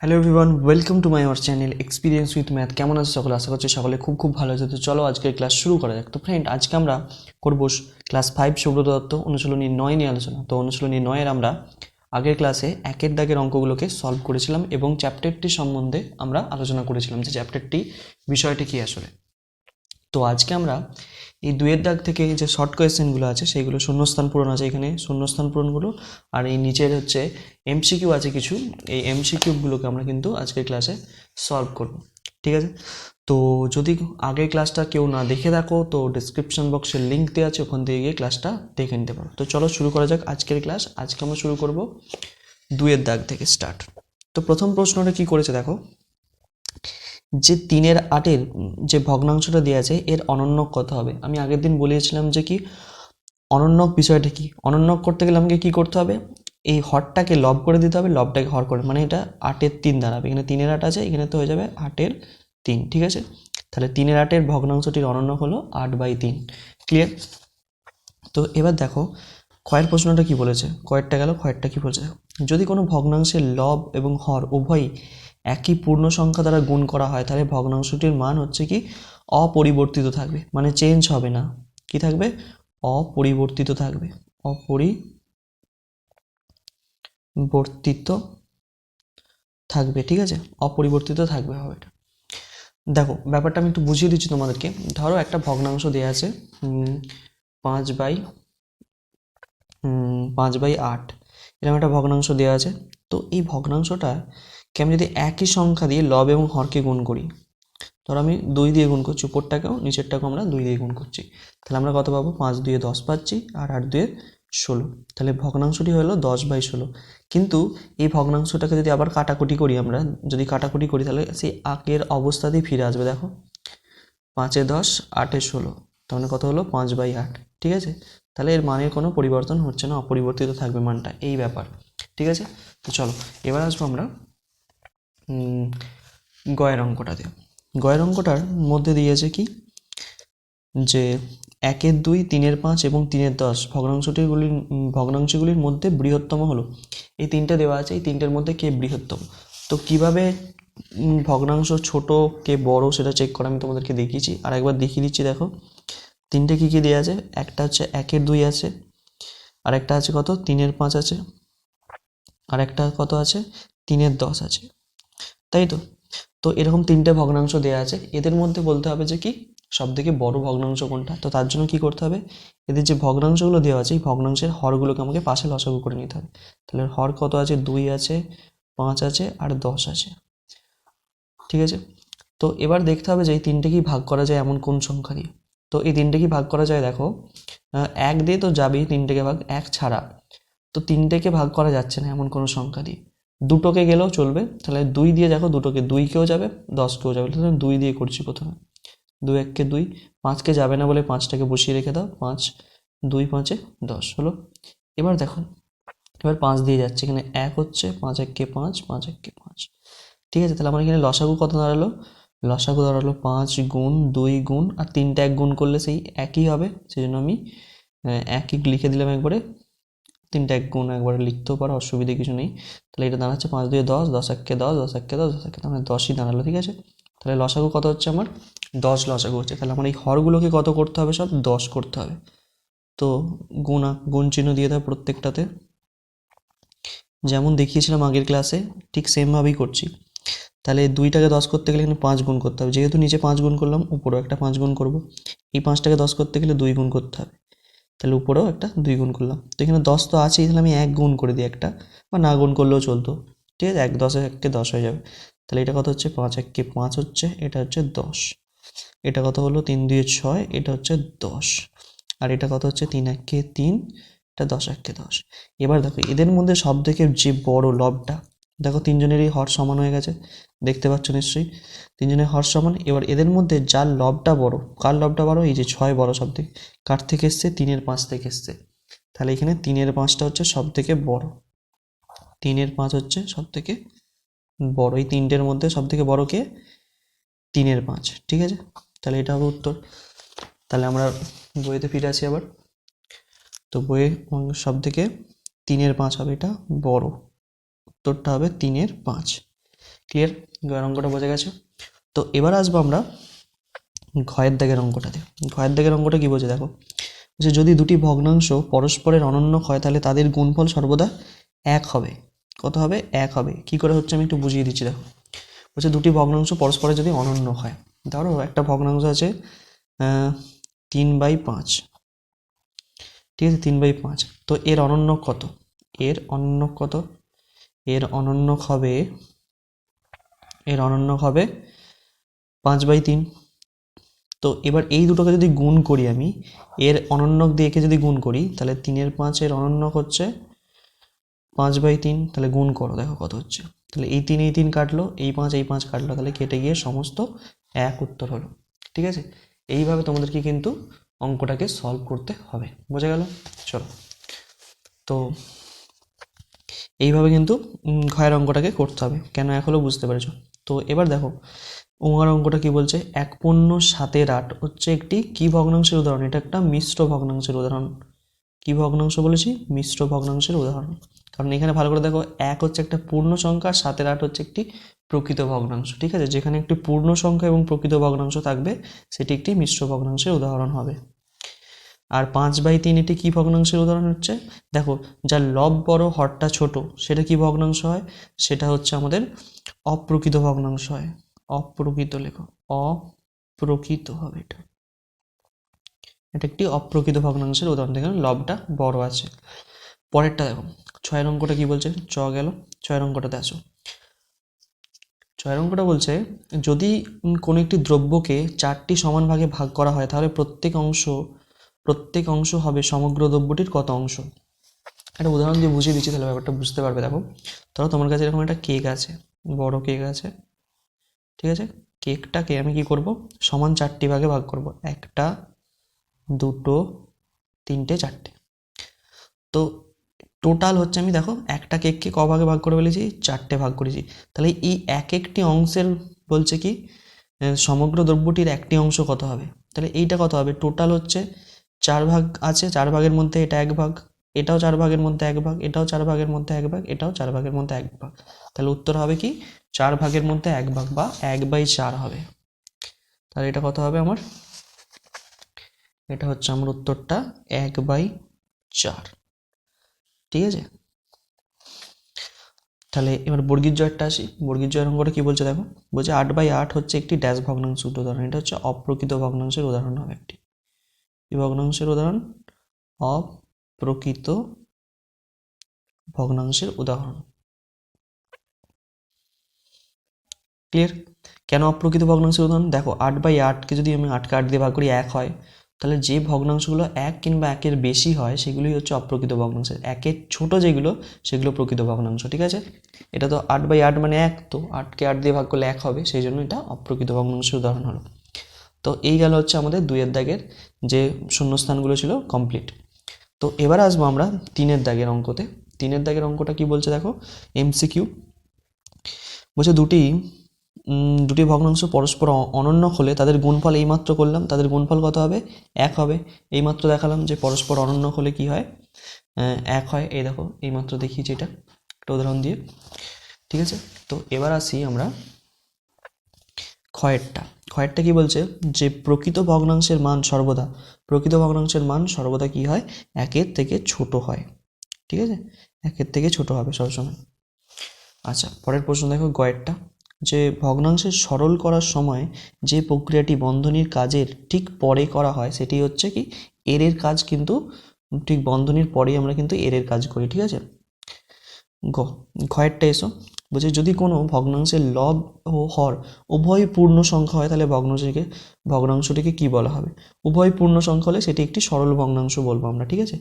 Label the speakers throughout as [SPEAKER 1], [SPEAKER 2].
[SPEAKER 1] Hello everyone, welcome to my our channel experience with math. কেমন আছে সকলে? আশা করছি সকলে খুব ভালো আছে। তো চলো আজকের ক্লাস শুরু করা যাক। তো ফ্রেন্ড, আজকে আমরা করবো ক্লাস 5 সুব্রত দত্ত অনুশীলনী 9 নিয়ে আলোচনা। তো অনুশীলনী 9-এর আমরা আগের ক্লাসে একের দাগের অঙ্কগুলোকে সলভ করেছিলাম এবং চ্যাপ্টারটি সম্বন্ধে আমরা আলোচনা করেছিলাম যে চ্যাপ্টারটি বিষয়টি কী আসলে। তো আজকে আমরা এই দুইয়ের দাগ থেকে যে শর্ট কোয়েশ্চেনগুলো আছে সেইগুলো শূন্যস্থান পূরণ আছে, এখানে শূন্যস্থান পূরণগুলো, আর এই নিচের হচ্ছে এমসিকিউ আছে কিছু, এই এমসিকিউগুলোকে আমরা কিন্তু আজকের ক্লাসে সলভ করব। ঠিক আছে? তো যদি আগের ক্লাসটা কেউ না দেখে থাকো তো ডিসক্রিপশন বক্সের লিঙ্ক দেওয়া আছে, ওখান থেকে গিয়ে ক্লাসটা দেখে নিতে পারো। তো চলো শুরু করা যাক আজকের ক্লাস। আজকে আমরা শুরু করব দুইয়ের দাগ থেকে স্টার্ট। তো প্রথম প্রশ্নটা কি করেছে দেখো, যে 3/8 যে ভগ্নাংশটা দেওয়া আছে এর অনন্যক কত হবে। আমি আগের দিন বলেছিলাম যে কি অনন্যক বিষয়টা কি, অনন্যক করতে গেলে আমাকে কি করতে হবে, এই হরটাকে লব করে দিতে হবে, লবটাকে হর করে, মানে এটা 8/3 দাঁড়াবে। এখানে 3/8 আছে, এখানে তো হয়ে যাবে 8/3। ঠিক আছে? তাহলে 3/8 ভগ্নাংশটির অনন্যক হলো 8/3। ক্লিয়ার? তো এবার দেখো ক্ষয়ের প্রশ্নটা কি বলেছে, কয়েরটা গেল, ক্ষয়েরটা কি বলেছে। যদি কোনো ভগ্নাংশের লব এবং হর উভয়ই একই পূর্ণ সংখ্যা দ্বারা গুণ করা হয় তাহলে ভগ্নাংশটির মান হচ্ছে কি অপরিবর্তিত থাকবে, মানে চেঞ্জ হবে না। কি থাকবে? অপরিবর্তিত থাকবে, অপরিবর্তিত থাকবে। ঠিক আছে? অপরিবর্তিত থাকবে হবে এটা। দেখো ব্যাপারটা আমি একটু বুঝিয়ে দিচ্ছি তোমাদেরকে। ধরো একটা ভগ্নাংশ দেওয়া আছে 5/8, এরকম একটা ভগ্নাংশ দেওয়া আছে। তো এই ভগ্নাংশটাকে আমি যদি একই সংখ্যা দিয়ে লব এবং হরকে গুণ করি, ধরো আমি 2 দিয়ে গুণ করছি, উপরটাকেও নিচেরটাকেও আমরা 2 দিয়ে গুণ করছি, তাহলে আমরা কত পাবো? 5×2 = 10 পাচ্ছি, আর 8×2 = 16। তাহলে ভগ্নাংশটি হলো 10/16। কিন্তু এই ভগ্নাংশটাকে যদি আবার কাটাকুটি করি, আমরা যদি কাটাকুটি করি তাহলে সেই আগের অবস্থাতেই ফিরে আসবে। দেখো 5-10, 8-16, তার মানে কত হলো? 5/8। ঠিক আছে? তাহলে এর মানের কোনো পরিবর্তন হচ্ছে না, অপরিবর্তিত থাকবে মানটা, এই ব্যাপার। ঠিক আছে? তো চলো এবার আসবো আমরা গয়ের অঙ্কটাতে। গয়ের অঙ্কটার মধ্যে দিয়েছে কি, যে 1/2, 3/5 এবং 3/10 ভগ্নাংশগুলির মধ্যে বৃহত্তম হলো। এই তিনটে দেওয়া আছে, এই তিনটের মধ্যে কে বৃহত্তম। তো কিভাবে ভগ্নাংশ ছোট কে বড় সেটা চেক করা আমি তোমাদেরকে দেখিয়েছি, আর একবার দেখিয়ে দিচ্ছি। দেখো তিনটে কী কী দেওয়া আছে, একটা হচ্ছে 1/2 আছে, আর একটা আছে কত? 3/5 আছে, আর একটা কত আছে? 3/10 আছে। তাই তো? তো এরকম তিনটে ভগ্নাংশ দেওয়া আছে, এদের মধ্যে বলতে হবে যে কি সবথেকে বড় ভগ্নাংশ কোনটা। তো তার জন্য কি করতে হবে, এদের যে ভগ্নাংশগুলো দেওয়া আছে এই ভগ্নাংশের হরগুলোকে আমাকে পাশে লসাগু করে নিতে হবে। তাহলে হর কত আছে? 2 আছে, 5 আছে, আর 10 আছে। ঠিক আছে? তো এবার দেখতে হবে যে এই তিনটে কি ভাগ করা যায় এমন কোন সংখ্যা দিয়ে। তো এই তিনটে কি ভাগ করা যায়, দেখো 1 দিয়ে তো যাবেই তিনটেকে ভাগ, 1 ছাড়া তো তিনটেকে ভাগ করা যাচ্ছে না এমন কোনো সংখ্যা দিয়ে। দুটোকে গেলেও চলবে, তাহলে 2 দিয়ে দেখো দুটোকে, 2কেও যাবে, 10কেও যাবে, তাহলে 2 দিয়ে করছি প্রথমে। 2 1-কে 2, 5কে যাবে না বলে 5টাকে বসিয়ে রেখে দাও, 5 2 5-এ 10 হলো। এবার দেখো এবার 5 দিয়ে যাচ্ছে, এখানে 1 হচ্ছে, 5 1-কে 5, 5 1-কে 5। ঠিক আছে? তাহলে আমার এখানে লসাগু কত দাঁড়ালো? লসাগু দাঁড়ালো 5 গুণ 2 গুণ, আর 3টা 1 গুণ করলে সেই একই হবে, সেই জন্য আমি একই লিখে দিলাম একবারে। 3টা 1 গুণ একবারে লিখতেও পারো, অসুবিধে কিছু নেই। তাহলে এটা দাঁড়াচ্ছে 5×2 = 10, 10 1-কে 10, 10 1-কে 10, 10 1-কে 10, মানে 10ই দাঁড়ালো। ঠিক আছে? তাহলে লসাগু কত হচ্ছে আমার? 10 লসাগু হচ্ছে। তাহলে আমার এই হরগুলোকে কত করতে হবে? সব 10 করতে হবে। তো গুণ চিহ্ন দিয়ে দাও প্রত্যেকটাতে, যেমন দেখিয়েছিলাম আগের ক্লাসে ঠিক সেমভাবেই করছি। তাহলে 2টাকে 10 করতে গেলে এখানে 5 গুণ করতে হবে, যেহেতু নিচে 5 গুণ করলাম উপরেও একটা 5 গুণ করব। এই 5টাকে 10 করতে গেলে 2 গুণ করতে হবে, তাহলে উপরেও একটা 2 গুণ করলাম। তো এখানে 10 তো আছেই, তাহলে আমি 1 গুণ করে দিই একটা, বা না গুণ করলেও চলতো। ঠিক আছে? 1 10 1-কে 10 হয়ে যাবে। তাহলে এটা কত হচ্ছে? 5 1-কে 5 হচ্ছে, এটা হচ্ছে 10। এটা কত হলো? 3 2 6, এটা হচ্ছে 10। আর এটা কত হচ্ছে? 3 1-কে 3, এটা 10 1-কে 10। এবার দেখো এদের মধ্যে সব থেকে যে বড় লবটা, দেখো তিনজনেরই হর সমান হয়ে গেছে, দেখতে পাচ্ছ নিশ্চয়ই তিনজনের হর সমান। এবার এদের মধ্যে যার লবটা বড়, কার লবটা বড়? এই যে 6 বড় সব থেকে। কার থেকে এসছে? 3/5 থেকে এসছে। তাহলে এখানে 3/5টা হচ্ছে সব থেকে বড়, 3/5 হচ্ছে সব থেকে বড়। এই তিনটের মধ্যে সব থেকে বড় কে? 3/5। ঠিক আছে? তাহলে এটা হবে উত্তর। তাহলে আমরা বইতে ফিরে আসি আবার। তো বইয়ে সব থেকে 3/5 হবে এটা বড়, উত্তরটা হবে 3/5। ক্লিয়ার? গয়ের অঙ্কটা বোঝা গেছে। তো এবার আসবো আমরা ঘয়ের দাগের অঙ্কটাতে। ঘয়ের দাগের অঙ্কটা কি বলছে দেখো, যে যদি দুটি ভগ্নাংশ পরস্পরের অনন্য হয় তাহলে তাদের গুণফল সর্বদা এক হবে। কত হবে? এক হবে। কি করে হচ্ছে আমি একটু বুঝিয়ে দিচ্ছি দেখো। বলছে দুটি ভগ্নাংশ পরস্পরে যদি অনন্য হয়, ধরো একটা ভগ্নাংশ আছে 3/5, ঠিক আছে, 3/5। তো এর অনন্যক কত? এর অনন্যক কত? এর অনন্যক হবে 5/3। তো এবার এই দুটোকে যদি গুণ করি আমি, এর অনন্যক দিয়ে একে যদি গুণ করি তাহলে 3/5 এর অনন্যক হচ্ছে 5/3। তাহলে গুণ করো, দেখো কত হচ্ছে। তাহলে এই 3 কাটলো, এই 5 কাটলো, তাহলে কেটে গিয়ে সমস্ত এক উত্তর হলো। ঠিক আছে? এইভাবে তোমাদেরকে কিন্তু অঙ্কটাকে সলভ করতে হবে। বোঝা গেল? চলো, তো এইভাবে কিন্তু ঘয়ের অঙ্কটাকে করতে হবে। কেন এক হলো বুঝতে পেরেছো। তো এবার দেখো উঙার অঙ্কটা কি বলছে, 1/7 হচ্ছে একটি কি ভগ্নাংশের উদাহরণ? এটা একটা মিশ্র ভগ্নাংশের উদাহরণ। কি ভগ্নাংশ বলেছি? মিশ্র ভগ্নাংশের উদাহরণ। কারণ এখানে ভালো করে দেখো, 1 হচ্ছে একটা পূর্ণ সংখ্যা, 7/8 হচ্ছে একটি প্রকৃত ভগ্নাংশ। ঠিক আছে? যেখানে একটি পূর্ণ সংখ্যা এবং প্রকৃত ভগ্নাংশ থাকবে সেটি একটি মিশ্র ভগ্নাংশের উদাহরণ হবে। আর 5/3 এটি কি ভগ্নাংশের উদাহরণ হচ্ছে? দেখো, যার লব বড় হরটা ছোট সেটা কি ভগ্নাংশ হয়? সেটা হচ্ছে আমাদের অপ্রকৃত ভগ্নাংশ হয়। অপ্রকৃত লেখো, অপ্রকৃত হবে এটা। এটা একটি অপ্রকৃত ভগ্নাংশের উদাহরণ। দেখেন লবটা বড় আছে। পরেরটা দেখো, 6 অঙ্কটা কি বলছে? গেল। 6 অঙ্কটাতে আসো। 6 অঙ্কটা বলছে যদি কোনো একটি দ্রব্যকে 4টি সমান ভাগে ভাগ করা হয় তাহলে প্রত্যেক অংশ হবে সমগ্র দ্রব্যটির কত অংশ? একটা উদাহরণ দিয়ে বুঝিয়ে দিচ্ছি, তাহলে ব্যাপারটা বুঝতে পারবে। দেখো, ধরো তোমার কাছে এরকম একটা কেক আছে, বড় কেক আছে, ঠিক আছে? কেকটাকে আমি কি করব? সমান 4টি ভাগে ভাগ করব। 1টা, 2টো, 3টে, 4টে। তো টোটাল হচ্ছে, আমি দেখো একটা কেককে ক ভাগে ভাগ করে ফেলেছি? 4টে ভাগ করেছি। তাহলে এই এক একটি অংশের বলছে কি সমগ্র দ্রব্যটির একটি অংশ কত হবে? তাহলে এইটা কত হবে? টোটাল হচ্ছে 4 ভাগ আছে, 4 ভাগের মধ্যে এটা 1 ভাগ, এটাও 4 ভাগের মধ্যে 1 ভাগ, এটাও 4 ভাগের মধ্যে 1 ভাগ, এটাও 4 ভাগের মধ্যে 1 ভাগ। তাহলে উত্তর হবে কি 4 ভাগের মধ্যে 1 ভাগ বা 1/4 হবে। তাহলে এটা কত হবে আমার? এটা হচ্ছে আমার উত্তরটা 1/4। ঠিক আছে? তাহলে এবার বর্গীর জয়েরটা আসি। বর্গীর জয়ের অঙ্কটা কি বলছে দেখো, বলছে 8/8 হচ্ছে একটি ড্যাশ ভগ্নাংশের উদাহরণ। এটা হচ্ছে অপ্রকৃত ভগ্নাংশের উদাহরণ হবে একটি। কি ভগ্নাংশের উদাহরণ? অপ্রকৃত ভগ্নাংশের উদাহরণ। ক্লিয়ার? কেন অপ্রকৃত ভগ্নাংশের উদাহরণ? দেখো, 8/8কে যদি আমি 8কে 8 দিয়ে ভাগ করি 1 হয়, তাহলে যে ভগ্নাংশগুলো 1 কিংবা 1-এর বেশি হয় সেগুলোই হচ্ছে অপ্রকৃত ভগ্নাংশ। 1-এর ছোট যেগুলো সেগুলো প্রকৃত ভগ্নাংশ। ঠিক আছে? এটা তো 8/8 মানে 1, তো 8কে 8 দিয়ে ভাগ করলে 1 হবে, সেই জন্য এটা অপ্রকৃত ভগ্নাংশের উদাহরণ হলো। তো এই গেল হচ্ছে আমাদের 2-এর দাগের যে শূন্যস্থানগুলো ছিল কমপ্লিট। তো এবার আসবো আমরা 3-এর দাগের অঙ্কতে। 3-এর দাগের অঙ্কটা কি বলছে দেখো, এমসিকিউ। বলছে দুটি ভগ্নাংশ পরস্পর অনন্য হলে তাদের গুণফল এইমাত্র করলাম, তাদের গুণফল কত হবে? 1 হবে। এইমাত্র দেখালাম যে পরস্পর অনন্য হলে কি হয়? 1 হয়। এই দেখো এইমাত্র দেখিয়েছি এটা একটা উদাহরণ দিয়ে। ঠিক আছে? তো এবার আসি আমরা ক্ষয়েরটা। ক্ষয়েরটা কি বলছে, যে প্রকৃত ভগ্নাংশের মান সর্বদা কি হয়? 1-এর থেকে ছোট হয়। ঠিক আছে? 1-এর থেকে ছোট হবে সবসময়। আচ্ছা, পরের প্রশ্ন দেখো গয়েরটা, যে ভগ্নাংশের সরল করার সময় যে প্রক্রিয়াটি বন্ধনীর কাজের ঠিক পরে করা হয় সেটি হচ্ছে কি এরের কাজ। কিন্তু ঠিক বন্ধনীর পরেই আমরা কিন্তু এরের কাজ করি। ঠিক আছে? ঘয়েরটা এসো। বলছে যদি কোনো ভগ্নাংশের লব ও হর উভয় পূর্ণ সংখ্যা হয় তাহলে ভগ্নাংশটিকে কি বলা হবে? উভয় পূর্ণ সংখ্যা হলে সেটি একটি সরল ভগ্নাংশ বলবো আমরা। ঠিক আছে?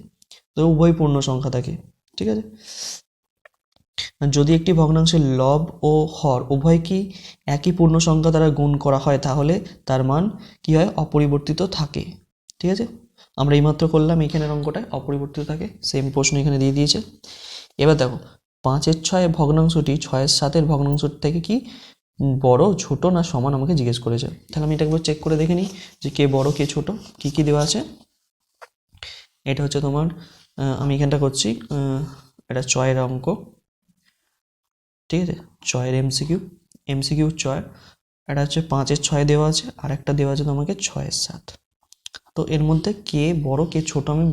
[SPEAKER 1] তো উভয় পূর্ণ সংখ্যা থাকে। ঠিক আছে? যদি একটি ভগ্নাংশের লব ও হর উভয় কি একই পূর্ণ সংখ্যা দ্বারা গুণ করা হয় তাহলে তার মান কি হয়? অপরিবর্তিত থাকে। ঠিক আছে? আমরা এইমাত্র করলাম এখানের অঙ্কটায় অপরিবর্তিত থাকে, সেম প্রশ্ন এখানে দিয়ে দিয়েছে। এবার দেখো 5/6 ভগ্নাংশটি 6/7 ভগ্নাংশ থেকে কি বড়, ছোট না সমান আমাকে জিজ্ঞেস করেছে। তাহলে আমি এটা একবার চেক করে দেখে নিই যে কে বড় কে ছোট। কি কি দেওয়া আছে? এটা হচ্ছে তোমার আমি এখানটা করছি এটা 6-এর অঙ্ক। ঠিক আছে? 6-এর এমসিকিউ। এমসিকিউ ছয়, এটা হচ্ছে 5-এর 6 দেওয়া আছে, আর একটা দেওয়া আছে তোমাকে 6-এর 7। তো এর মধ্যে কে বড় কে ছোট আমি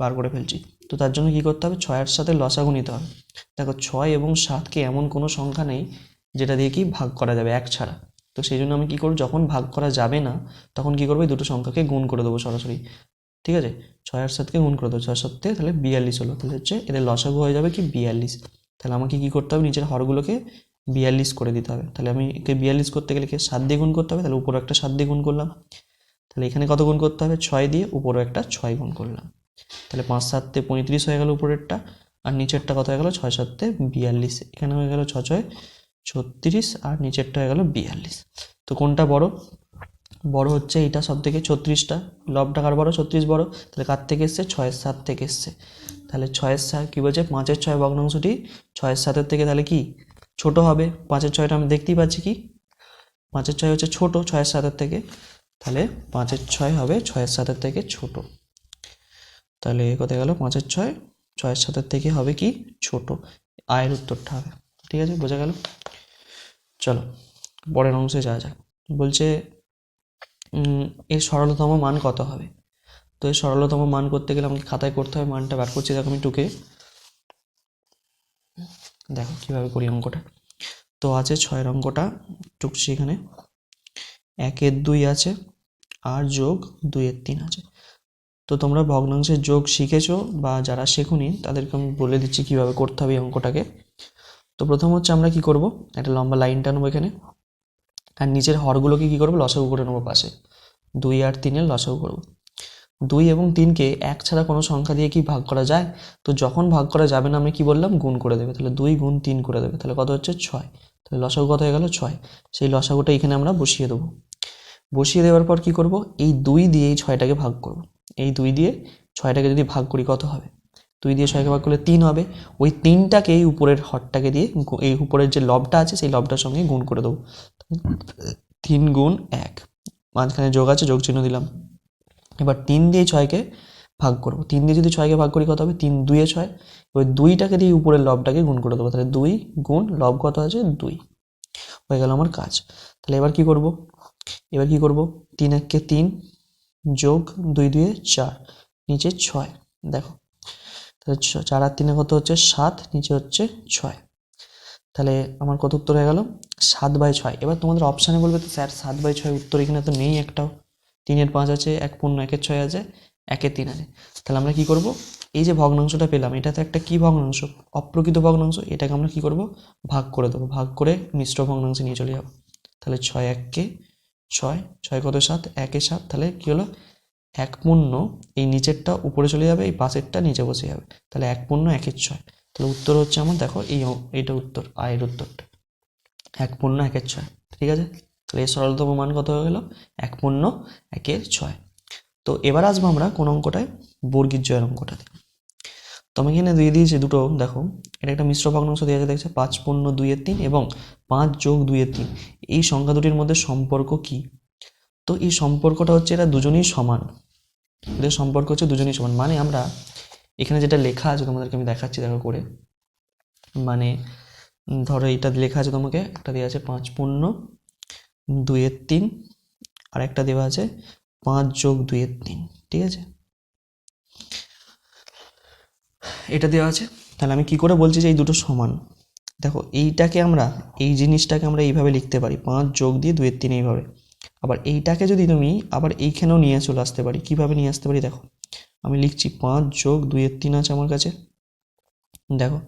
[SPEAKER 1] বার করে ফেলছি। তো তার জন্য কি করতে হবে, 6-এর সাথে লসাগু নিতে হবে। দেখো 6 এবং 7কে এমন কোনো সংখ্যা নেই যেটা দিয়ে কি ভাগ করা যাবে এক ছাড়া। তো সেই জন্য আমি কি করব, যখন ভাগ করা যাবে না তখন কি করবো, এই দুটো সংখ্যাকে গুণ করে দেবো সরাসরি। ঠিক আছে, 6 আর 7কে গুণ করে দেবো, 6 7 তাহলে 42 হলো। তাহলে হচ্ছে এদের লসাগু হয়ে যাবে কি 42। তাহলে আমাকে কি করতে হবে, নিচের হরগুলোকে 42 করে দিতে হবে। তাহলে আমি একে 42 করতে গেলে কি 7 দিয়ে গুণ করতে হবে, তাহলে উপরে একটা 7 দিয়ে গুণ করলাম। তাহলে এখানে কত গুণ করতে হবে, 6 দিয়ে, উপরে একটা 6 গুণ করলাম। তাহলে 5 7 35 হয়ে গেল উপরেরটা, আর নিচেরটা কত হয়ে গেল, 6 7 42। এখানে হয়ে গেল 6 6 36, আর নিচেরটা হয়ে গেল 42। তো কোনটা বড়, বড় হচ্ছে এইটা সব থেকে, 36টা। লবটা কার বড়, 36 বড়। তাহলে কার থেকে এসছে, 6-এর 7 থেকে এসছে। তাহলে 6-এর 7 কী বলছে, 5-এর 6 ভগ্নাংশটি 6-এর 7-এর থেকে তাহলে কি ছোট হবে। 5-এর 6টা আমি দেখতেই পাচ্ছি কি 5-এর 6 হচ্ছে ছোট 6-এর 7-এর থেকে। তাহলে 5-এর 6 হবে 6-এর 7-এর থেকে ছোট। তাহলে কোথায় গেল, 5-এর 6 6-এর 7-এর থেকে হবে কি ছোট। আয়ের উত্তরটা হবে। ঠিক আছে, বোঝা গেল। চলো পরের অংশে যাওয়া যাক। বলছে এর সরলতম মান কত হবে। তো এর সরলতম মান করতে গেলে আমাকে খাতায় করতে হবে, মানটা বার করছি। দেখো আমি টুকে, দেখো কীভাবে করি অঙ্কটা। তো আছে 6-এর অঙ্কটা, টুকছি এখানে। 1-এর 2 আছে, আর যোগ 2-এর 3 আছে। তো তোমরা ভগ্নাংশের যোগ শিখেছো, বা যারা শেখোনি তাদেরকে আমি বলে দিচ্ছি কীভাবে করতে হবে এই অঙ্কটাকে। তো প্রথম হচ্ছে আমরা কি করব, একটা লম্বা লাইন টানবো এখানে, আর নিচের হরগুলোকে কি করবো, লসাগু করে নেবো পাশে। 2 আর 3-এর লসাগু করবো। 2 এবং 3কে এক ছাড়া কোনো সংখ্যা দিয়ে কি ভাগ করা যায়। তো যখন ভাগ করা যাবে না আমি কি বললাম, গুণ করে দেবে। তাহলে 2 গুণ 3 করে দেবে, তাহলে কত হচ্ছে 6। তাহলে লসাগু কত হয়ে গেল 6। সেই লসাগুটা এখানে আমরা বসিয়ে দেবো। বসিয়ে দেওয়ার পর কি করব, এই 2 দিয়ে এই 6টাকে ভাগ করব। এই 2 দিয়ে 6টাকে যদি ভাগ করি কত হবে, 2 দিয়ে 6কে ভাগ করলে 3 হবে। ওই 3টাকে এই উপরের হরটাকে দিয়ে, এই উপরের যে লবটা আছে সেই লবটার সঙ্গে গুণ করে দেবো। 3 গুণ 1, মাঝখানে যোগ আছে, যোগ চিহ্ন দিলাম। এবার 3 দিয়ে 6কে ভাগ করব। 3 দিয়ে যদি 6কে ভাগ করি কত হবে, 3 2 এ 6। এবার 2টাকে দিয়ে উপরের লবটাকে গুণ করে দেবো। তাহলে 2 গুণ লব কত আছে 2, হয়ে গেল আমার কাজ। তাহলে এবার কি করব, 3 1-কে 3 যোগ 2 2 4, নিচে 6। দেখো তাহলে 4 আর 3 কত হচ্ছে 7, নিচে হচ্ছে 6। তাহলে আমার কত উত্তর হয়ে গেল, 7/6। এবার তোমাদের অপশানে বলবে তো স্যার 7/6 উত্তর এখানে তো নেই একটাও। 3-এর 5 আছে, 1 পূর্ণ 1-এর 6 আছে, 1-এর 3 আছে। তাহলে আমরা কি করব, এই যে ভগ্নাংশটা পেলাম এটা তো একটা কি ভগ্নাংশ, অপ্রকৃত ভগ্নাংশ। এটাকে আমরা কি করব, ভাগ করে দেবো। ভাগ করে মিশ্র ভগ্নাংশে নিয়ে চলে যাব। তাহলে 6 1-কে 6, 6 কত 7, 1-এ 7। তাহলে কি হলো, 1 পূর্ণ, এই নিচেরটা উপরে চলে যাবে, এই পাশেরটা নিচে বসে যাবে। তাহলে 1 পূর্ণ 1-এর 6। তাহলে উত্তর হচ্ছে আমার, দেখো এইটা উত্তর, আয়ের উত্তরটা 1 পূর্ণ 1-এর 6। ঠিক আছে, তাহলে এর সরলতম মান কত হয়ে গেল, 1 পূর্ণ 1-এর 6। তো এবার আসবো আমরা কোন অঙ্কটায়, বর্গীর জয়ের অঙ্কটাতে। তো আমি এখানে দিয়ে দিয়েছি দুটো, দেখো এটা একটা মিশ্র ভগ্নাংশ দিয়ে আছে, দেখছে 5 পূর্ণ 2-এর 3 এবং 5 যোগ 2-এর 3। এই সংখ্যা দুটির মধ্যে সম্পর্ক কি। তো এই সম্পর্কটা হচ্ছে এরা দুজনেই সমান। এদের সম্পর্ক হচ্ছে দুজনেই সমান, মানে আমরা এখানে যেটা লেখা আছে তোমাদেরকে আমি দেখাচ্ছি, দেখো করে। মানে ধরো এইটা লেখা আছে তোমাকে, একটা দেওয়া আছে 5 পূর্ণ 2-এর 3, আর একটা দেওয়া আছে 5 যোগ 2-এর 3। ঠিক আছে, এটা দেওয়া আছে। তাহলে আমি কি করে বলছি যে এই দুটো সমান। দেখো এইটাকে আমরা, এই জিনিসটাকে আমরা এইভাবে লিখতে পারি, 5 যোগ দিয়ে 2-এর 3 এইভাবে। আবার এইটাকে যদি তুমি আবার এইখানেও নিয়ে চলে আসতে পারি, কিভাবে নিয়ে আসতে পারি, দেখো আমি লিখছি 5 যোগ 2-এর 3 আছে আমার কাছে। দেখো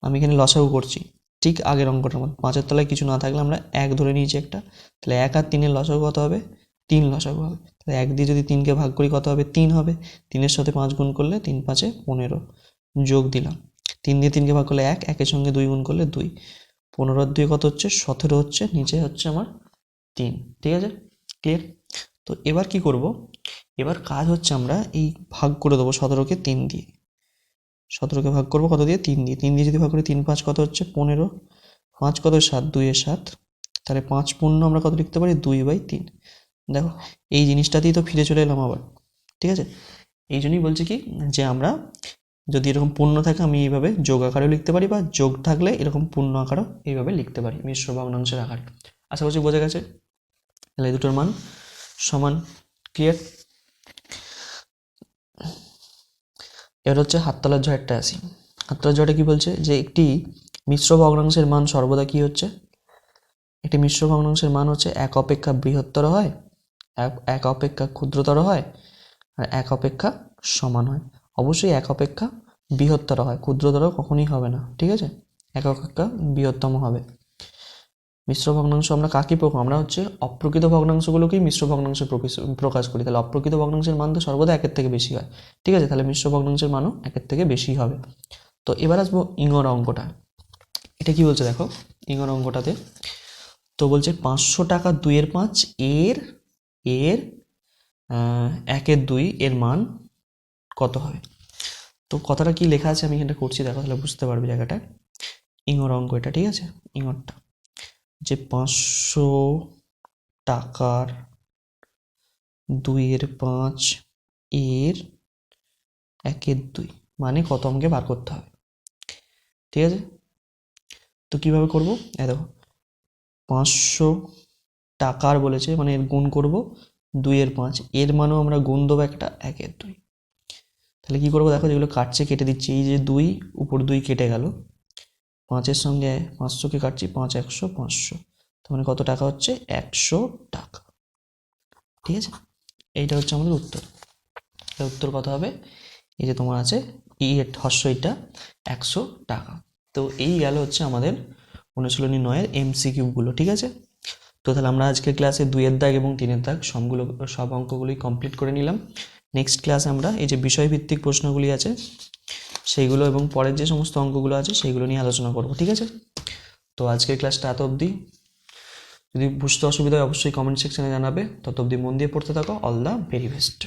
[SPEAKER 1] আমি এখানে লসাগু করছি, ঠিক আগের অঙ্কটার মতো। 5-এর তলায় কিছু না থাকলে আমরা 1 ধরে নিয়েছি একটা। তাহলে 1 আর 3-এর লসাগু কত হবে, 3 লসাগু হবে। তাহলে 1 দিয়ে যদি 3কে ভাগ করি কত হবে, 3 হবে। 3-এর সাথে 5 গুণ করলে 3 5-এ 15, যোগ দিলাম। 3 দিয়ে 3কে ভাগ করলে 1, 1-এর সঙ্গে 2 গুণ করলে 2, 15 আর 2 কত হচ্ছে 17 হচ্ছে, নিচে হচ্ছে আমার 3। ঠিক আছে, ক্লিয়ার। তো এবার কি করব, এবার কাজ হচ্ছে আমরা এই ভাগ করে দেবো 17কে 3 দিয়ে। 17কে ভাগ করবো কত দিয়ে, 3 দিয়ে। 3 দিয়ে যদি ভাগ করি 3 5 কত হচ্ছে 15, 5 কত 7, 2-এর 7। তাহলে 5 পূর্ণ আমরা কত লিখতে পারি, 2/3। দেখো এই জিনিসটাতেই তো ফিরে চলে এলাম আবার। ঠিক আছে, এই জন্যই বলছি কি, যে আমরা যদি এরকম পূর্ণ থাকে আমি এইভাবে যোগ আকারেও লিখতে পারি, বা যোগ থাকলে এরকম পূর্ণ আকারও এইভাবে লিখতে পারি, মিশ্র ভগ্নাংশের আকারে। আশা করছি বোঝা গেছে। তাহলে এই দুটোর মান সমান। ক্লিয়ার? এবার হচ্ছে হাততলার জয়েরটা আসি। হাততলার জয়টা কি বলছে, যে একটি মিশ্র ভগ্নাংশের মান সর্বদা কি হচ্ছে, একটি মিশ্র ভগ্নাংশের মান হচ্ছে এক অপেক্ষা বৃহত্তর হয়, এক অপেক্ষা ক্ষুদ্রতর হয়, আর এক অপেক্ষা সমান হয়। অবশ্যই এক অপেক্ষা বৃহত্তর হয়, ক্ষুদ্রতর কখনোই হবে না, ঠিক আছে? এক অপেক্ষা বৃহত্তম হবে। মিশ্র ভগ্নাংশ আমরা কাকে আমরা হচ্ছে অপ্রকৃত ভগ্নাংশগুলোকেই মিশ্র ভগ্নাংশে প্রকাশ করি। তাহলে অপ্রকৃত ভগ্নাংশের মান তো সর্বদা একের থেকে বেশি হয়, ঠিক আছে? তাহলে মিশ্র ভগ্নাংশের মানও একের থেকে বেশি হবে। তো এবার আসবো ইঙর অঙ্কটা। এটা কি বলছে দেখো ইঙর অঙ্কটাতে, তো বলছে 500 টাকা 2/5 এর এর একের 2 এর মান কত হবে? তো কথাটা কি লেখা আছে আমি এখানটা করছি, দেখো তাহলে বুঝতে পারবে জায়গাটা। ইঙর অঙ্ক এটা, ঠিক আছে? ইঙরটা যে 500 টাকার 2/5 এর একের 2 মানে কত আমাকে বার করতে হবে, ঠিক আছে? তো কিভাবে করবো, দেখো 500 টাকার বলেছে মানে এর গুণ করব 2/5, এর মানও আমরা গুণ দেবো একটা 1/2। তাহলে কি করবো দেখো, যেগুলো কাটছে কেটে দিচ্ছি, এই যে 2 উপর 2 কেটে গেল, 5-এর সঙ্গে 500কে কাটছি, 5 100 500, তার মানে কত টাকা হচ্ছে 100 টাকা, ঠিক আছে? এইটা হচ্ছে আমাদের উত্তর। উত্তর কত হবে, এই যে তোমার আছে এটা 100 টাকা। তো এই গেল হচ্ছে আমাদের অনুশীলনী 9-এর MCQ-গুলো, ঠিক আছে? তো তাহলে আমরা আজকের ক্লাসে 2-এর দাগ এবং 3-এর দাগ সব অঙ্কগুলোই কমপ্লিট করে নিলাম। নেক্সট ক্লাসে আমরা এই যে বিষয়ভিত্তিক প্রশ্নগুলি আছে সেইগুলো এবং পরের যে সমস্ত অঙ্কগুলো আছে সেইগুলো নিয়ে আলোচনা করব, ঠিক আছে? তো আজকের ক্লাসটা এত অবধি। যদি বুঝতে অসুবিধা হয় অবশ্যই কমেন্ট সেকশনে জানাবে। তত অবধি মন দিয়ে পড়তে থাকো। All the very best.